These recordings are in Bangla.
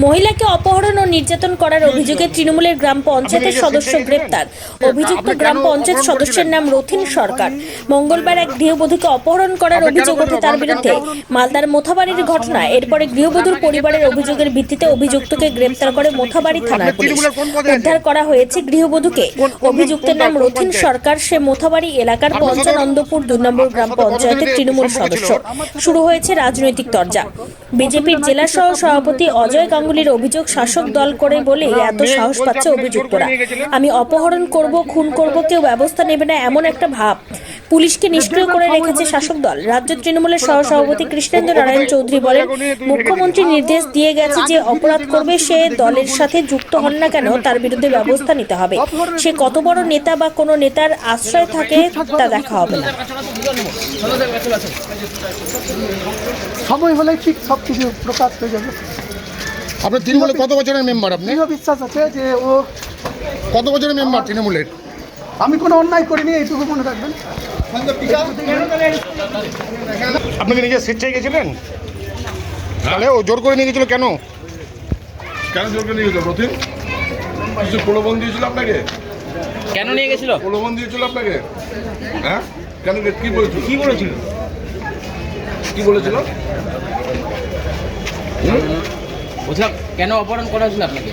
মহিলাকে অপহরণ ও নির্যাতন করার অভিযোগে তৃণমূলের গ্রাম পঞ্চায়েতের সদস্য গ্রেপ্তার। অভিযুক্ত গ্রাম পঞ্চায়েত সদস্যের নাম রথিন সরকার। মঙ্গলবার এক গৃহবধূকে অপহরণ করার অভিযোগ ওঠে তার বিরুদ্ধে। মালদার মোথাবাড়ির ঘটনা। এরপরে গৃহবধূর পরিবারের অভিযোগের ভিত্তিতে অভিযুক্তকে গ্রেপ্তার করে মোথাবাড়ি থানার পুলিশ। উদ্ধার করা হয়েছে গৃহবধূকে। অভিযুক্তের নাম রথিন সরকার। সে মোথাবাড়ি এলাকার পঞ্চানন্দপুর 2 নম্বর গ্রাম পঞ্চায়েতের তৃণমূল সদস্য। শুরু হয়েছে রাজনৈতিক তরজা। বিজেপির জেলা সহ সভাপতি অজয় গাঙ্গুলির অভিযোগ, শাসক দল করে বলে এত সাহস পাচ্ছে অভিযুক্তরা। আমি অপহরণ করব, খুন করব, কেউ ব্যবস্থা নেবে না, এমন একটা ভাব। পুলিশকে নিষ্ক্রিয় করে রেখেছে শাসক দল। রাজ্য তৃণমূলের সহ সভাপতি কৃষ্ণেন্দ্র নারায়ণ চৌধুরী বলেন, মুখ্যমন্ত্রী নির্দেশ দিয়ে গেছে যে অপরাধ করবে সে দলের সাথে যুক্ত হন না কেন তার বিরুদ্ধে ব্যবস্থা নিতে হবে। সে কত বড় নেতা বা কোনো নেতার আশ্রয় থাকে তা দেখা হবে না। সময় হলে ঠিক সব কিছু প্রকাশ হয়ে যাবে। আপনার তৃণমূলের কত বছরের মেম্বার? আপনি দৃঢ় বিশ্বাস আছে যে ও, কত বছরের মেম্বার তৃণমূলের? আমি কোনো অন্যায় করিনি, এইটুকু মনে রাখবেন। আপনাকে নিজে স্বেচ্ছায় গেছিলেন? তাহলে ও জোর করে নিয়ে গেছিল কেন? কেন জোর করে নিয়ে গেছিল? রথিন কিছু প্রলোভন দিয়েছিল আপনাকে? কেন নিয়ে গেছিল? প্রলোভন দিয়েছিল আপনাকে? হ্যাঁ, কেন? কি বলেছিল? কি বলেছিল? কি বলেছিল? বলছিলাম কেন অপহরণ করা হয়েছিল আপনাকে?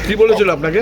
কি বলেছিল আপনাকে?